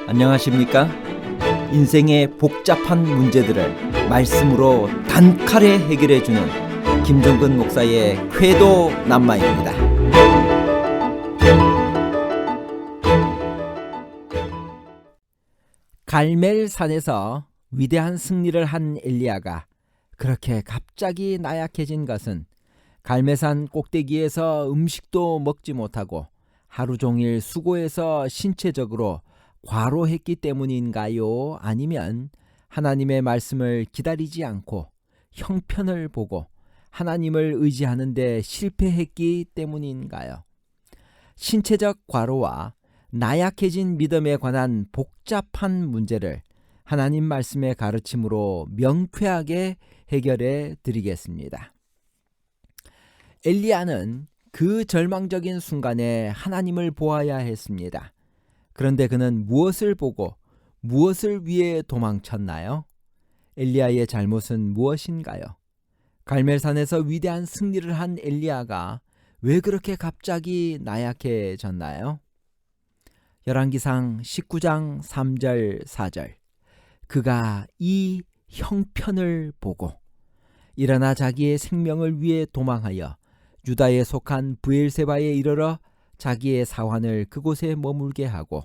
안녕하십니까? 인생의 복잡한 문제들을 말씀으로 단칼에 해결해주는 김종근 목사의 쾌도 남마입니다. 갈멜산에서 위대한 승리를 한 엘리야가 그렇게 갑자기 나약해진 것은 갈멜산 꼭대기에서 음식도 먹지 못하고 하루 종일 수고해서 신체적으로 과로했기 때문인가요? 아니면 하나님의 말씀을 기다리지 않고 형편을 보고 하나님을 의지하는데 실패했기 때문인가요? 신체적 과로와 나약해진 믿음에 관한 복잡한 문제를 하나님 말씀의 가르침으로 명쾌하게 해결해 드리겠습니다. 엘리야는 그 절망적인 순간에 하나님을 보아야 했습니다. 그런데 그는 무엇을 보고 무엇을 위해 도망쳤나요? 엘리야의 잘못은 무엇인가요? 갈멜산에서 위대한 승리를 한 엘리야가 왜 그렇게 갑자기 나약해졌나요? 열왕기상 19장 3절 4절 그가 이 형편을 보고 일어나 자기의 생명을 위해 도망하여 유다에 속한 브엘세바에 이르러 자기의 사환을 그곳에 머물게 하고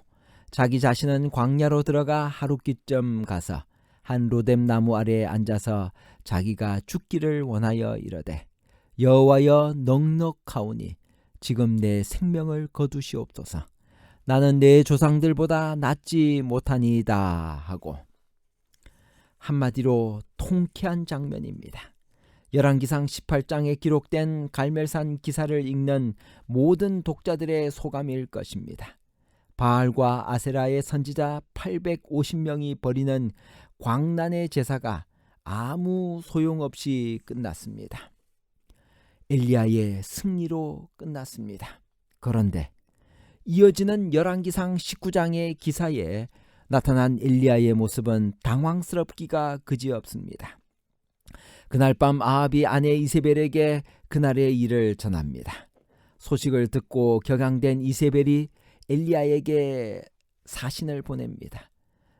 자기 자신은 광야로 들어가 하룻길쯤 가서 한 로뎀 나무 아래에 앉아서 자기가 죽기를 원하여 이르되 여호와여 넉넉하오니 지금 내 생명을 거두시옵소서. 나는 내 조상들보다 낫지 못하니이다 하고 한마디로 통쾌한 장면입니다. 열왕기상 18장에 기록된 갈멜산 기사를 읽는 모든 독자들의 소감일 것입니다. 바알과 아세라의 선지자 850명이 벌이는 광란의 제사가 아무 소용없이 끝났습니다. 엘리야의 승리로 끝났습니다. 그런데 이어지는 열왕기상 19장의 기사에 나타난 엘리야의 모습은 당황스럽기가 그지없습니다. 그날 밤 아합이 아내 이세벨에게 그날의 일을 전합니다. 소식을 듣고 격앙된 이세벨이 엘리야에게 사신을 보냅니다.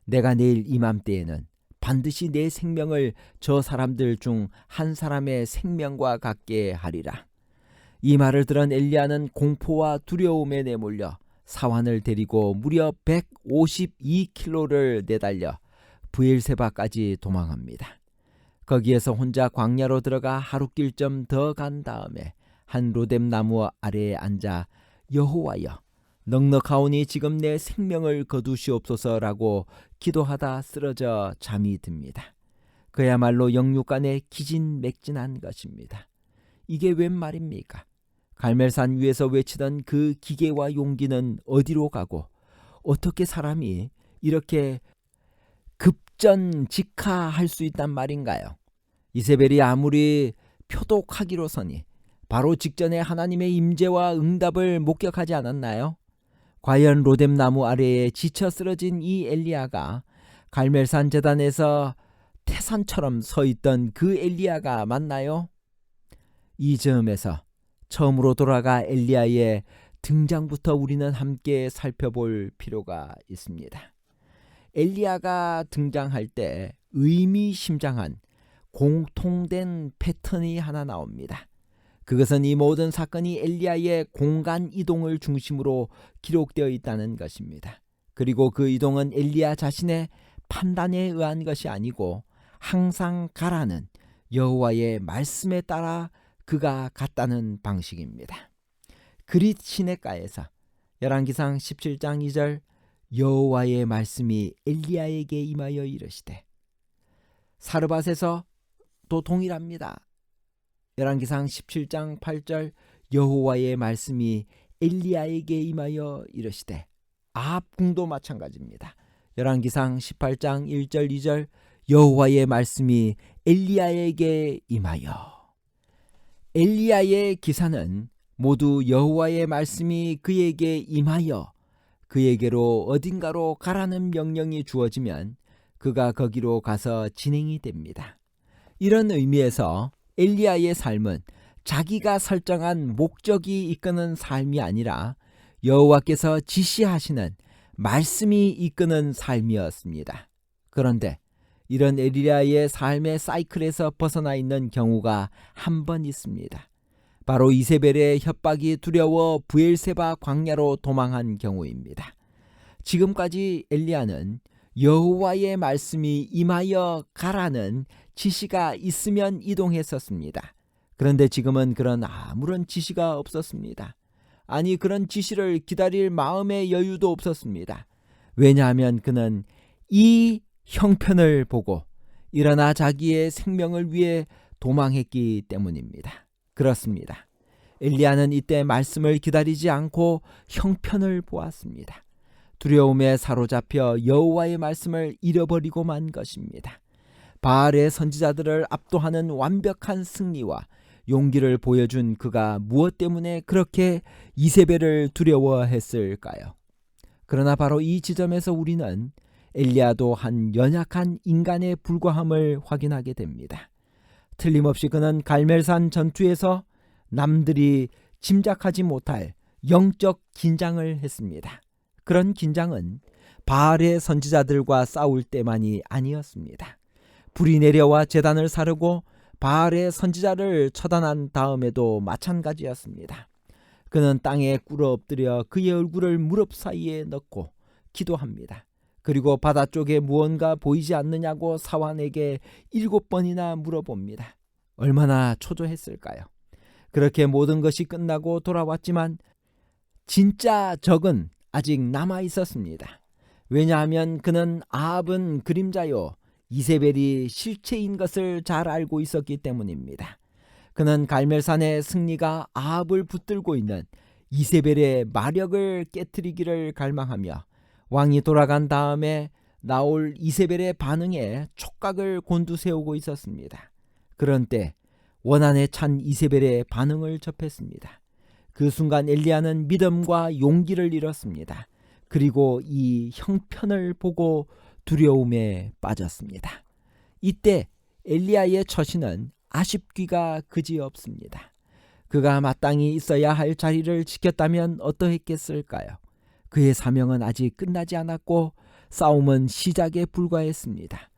내가 내일 이맘때에는 반드시 내 생명을 저 사람들 중 한 사람의 생명과 같게 하리라. 이 말을 들은 엘리야는 공포와 두려움에 내몰려 사환을 데리고 무려 152km를 내달려 브엘세바까지 도망합니다. 거기에서 혼자 광야로 들어가 하룻길쯤 더 간 다음에 한 로뎀 나무 아래에 앉아 여호와여 넉넉하오니 지금 내 생명을 거두시옵소서라고 기도하다 쓰러져 잠이 듭니다. 그야말로 영육간에 기진맥진한 것입니다. 이게 웬 말입니까? 갈멜산 위에서 외치던 그 기계와 용기는 어디로 가고 어떻게 사람이 이렇게 급전직하할 수 있단 말인가요? 이세벨이 아무리 표독하기로서니 바로 직전에 하나님의 임재와 응답을 목격하지 않았나요? 과연 로뎀 나무 아래에 지쳐 쓰러진 이 엘리야가 갈멜산 제단에서 태산처럼 서 있던 그 엘리야가 맞나요? 이 점에서 처음으로 돌아가 엘리야의 등장부터 우리는 함께 살펴볼 필요가 있습니다. 엘리야가 등장할 때 의미심장한 공통된 패턴이 하나 나옵니다. 그것은 이 모든 사건이 엘리야의 공간 이동을 중심으로 기록되어 있다는 것입니다. 그리고 그 이동은 엘리야 자신의 판단에 의한 것이 아니고 항상 가라는 여호와의 말씀에 따라 그가 갔다는 방식입니다. 그릿 시내가에서 열왕기상 17장 2절 여호와의 말씀이 엘리야에게 임하여 이르시되 사르밧에서 또 동일합니다. 열왕기상 17장 8절 여호와의 말씀이 엘리야에게 임하여 이르시되 아합 궁도 마찬가지입니다. 열왕기상 18장 1절 2절 여호와의 말씀이 엘리야에게 임하여. 엘리야의 기사는 모두 여호와의 말씀이 그에게 임하여 그에게로 어딘가로 가라는 명령이 주어지면 그가 거기로 가서 진행이 됩니다. 이런 의미에서 엘리야의 삶은 자기가 설정한 목적이 이끄는 삶이 아니라 여호와께서 지시하시는 말씀이 이끄는 삶이었습니다. 그런데 이런 엘리야의 삶의 사이클에서 벗어나 있는 경우가 한 번 있습니다. 바로 이세벨의 협박이 두려워 브엘세바 광야로 도망한 경우입니다. 지금까지 엘리야는 여호와의 말씀이 임하여 가라는 지시가 있으면 이동했었습니다. 그런데 지금은 그런 아무런 지시가 없었습니다. 아니, 그런 지시를 기다릴 마음의 여유도 없었습니다. 왜냐하면 그는 이 형편을 보고 일어나 자기의 생명을 위해 도망했기 때문입니다. 그렇습니다. 엘리야는 이때 말씀을 기다리지 않고 형편을 보았습니다. 두려움에 사로잡혀 여호와의 말씀을 잃어버리고 만 것입니다. 바알의 선지자들을 압도하는 완벽한 승리와 용기를 보여준 그가 무엇 때문에 그렇게 이세벨을 두려워했을까요? 그러나 바로 이 지점에서 우리는 엘리야도 한 연약한 인간에 불과함을 확인하게 됩니다. 틀림없이 그는 갈멜산 전투에서 남들이 짐작하지 못할 영적 긴장을 했습니다. 그런 긴장은 바알의 선지자들과 싸울 때만이 아니었습니다. 불이 내려와 제단을 사르고 바알의 선지자를 처단한 다음에도 마찬가지였습니다. 그는 땅에 꿇어 엎드려 그의 얼굴을 무릎 사이에 넣고 기도합니다. 그리고 바다 쪽에 무언가 보이지 않느냐고 사환에게 7번이나 물어봅니다. 얼마나 초조했을까요? 그렇게 모든 것이 끝나고 돌아왔지만 진짜 적은 아직 남아 있었습니다. 왜냐하면 그는 아합은 그림자요 이세벨이 실체인 것을 잘 알고 있었기 때문입니다. 그는 갈멜산의 승리가 아합을 붙들고 있는 이세벨의 마력을 깨트리기를 갈망하며 왕이 돌아간 다음에 나올 이세벨의 반응에 촉각을 곤두세우고 있었습니다. 그런 때 원한에 찬 이세벨의 반응을 접했습니다. 그 순간 엘리야는 믿음과 용기를 잃었습니다. 그리고 이 형편을 보고 두려움에 빠졌습니다. 이때 엘리야의 처신은 아쉽기가 그지없습니다. 그가 마땅히 있어야 할 자리를 지켰다면 어떠했겠을까요? 그의 사명은 아직 끝나지 않았고 싸움은 시작에 불과했습니다.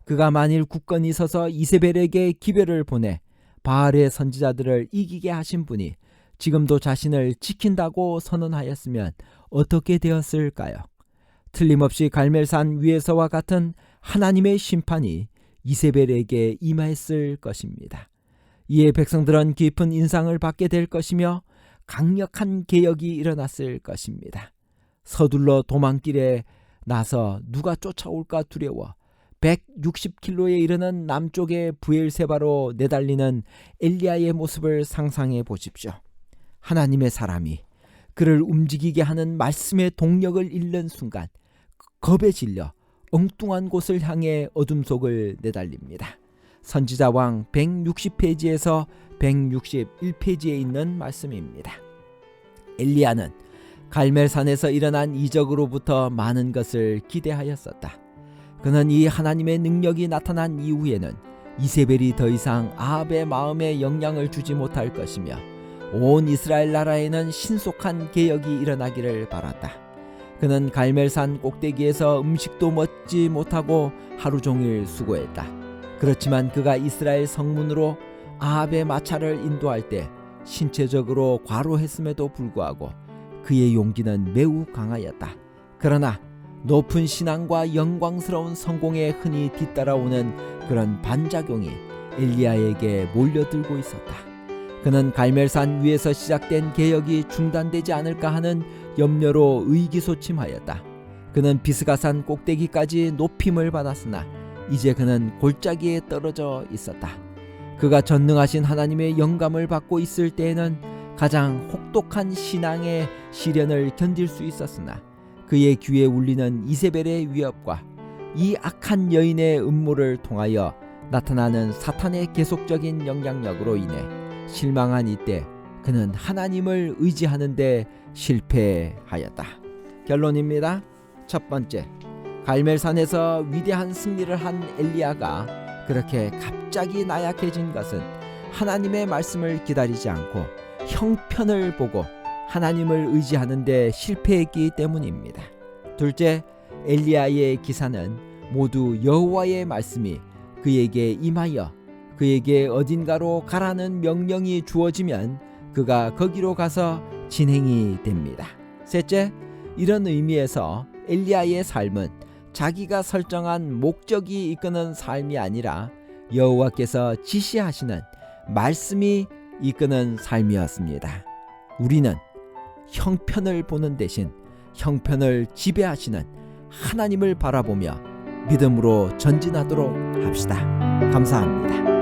그가 만일 굳건히 서서 이세벨에게 기별을 보내 바알의 선지자들을 이기게 하신 분이 지금도 자신을 지킨다고 선언하였으면 어떻게 되었을까요? 틀림없이 갈멜산 위에서와 같은 하나님의 심판이 이세벨에게 임하였을 것입니다. 이에 백성들은 깊은 인상을 받게 될 것이며 강력한 개혁이 일어났을 것입니다. 서둘러 도망길에 나서 누가 쫓아올까 두려워 160킬로에 이르는 남쪽의 브엘세바로 내달리는 엘리야의 모습을 상상해 보십시오. 하나님의 사람이 그를 움직이게 하는 말씀의 동력을 잃는 순간 겁에 질려 엉뚱한 곳을 향해 어둠 속을 내달립니다. 선지자왕 160페이지에서 161페이지에 있는 말씀입니다. 엘리야는 갈멜산에서 일어난 이적으로부터 많은 것을 기대하였었다. 그는 이 하나님의 능력이 나타난 이후에는 이세벨이 더 이상 아합의 마음에 영향을 주지 못할 것이며 온 이스라엘 나라에는 신속한 개혁이 일어나기를 바랐다. 그는 갈멜산 꼭대기에서 음식도 먹지 못하고 하루 종일 수고했다. 그렇지만 그가 이스라엘 성문으로 아합의 마차를 인도할 때 신체적으로 과로했음에도 불구하고 그의 용기는 매우 강하였다. 그러나 높은 신앙과 영광스러운 성공에 흔히 뒤따라오는 그런 반작용이 엘리야에게 몰려들고 있었다. 그는 갈멜산 위에서 시작된 개혁이 중단되지 않을까 하는 염려로 의기소침하였다. 그는 비스가산 꼭대기까지 높임을 받았으나 이제 그는 골짜기에 떨어져 있었다. 그가 전능하신 하나님의 영감을 받고 있을 때에는 가장 혹독한 신앙의 시련을 견딜 수 있었으나 그의 귀에 울리는 이세벨의 위협과 이 악한 여인의 음모를 통하여 나타나는 사탄의 계속적인 영향력으로 인해 실망한 이때 그는 하나님을 의지하는데 실패하였다. 결론입니다. 첫 번째, 갈멜산에서 위대한 승리를 한 엘리야가 그렇게 갑자기 나약해진 것은 하나님의 말씀을 기다리지 않고 형편을 보고 하나님을 의지하는 데 실패했기 때문입니다. 둘째, 엘리야의 기사는 모두 여호와의 말씀이 그에게 임하여 그에게 어딘가로 가라는 명령이 주어지면 그가 거기로 가서 진행이 됩니다. 셋째, 이런 의미에서 엘리야의 삶은 자기가 설정한 목적이 이끄는 삶이 아니라 여호와께서 지시하시는 말씀이 이끄는 삶이었습니다. 우리는 형편을 보는 대신 형편을 지배하시는 하나님을 바라보며 믿음으로 전진하도록 합시다. 감사합니다.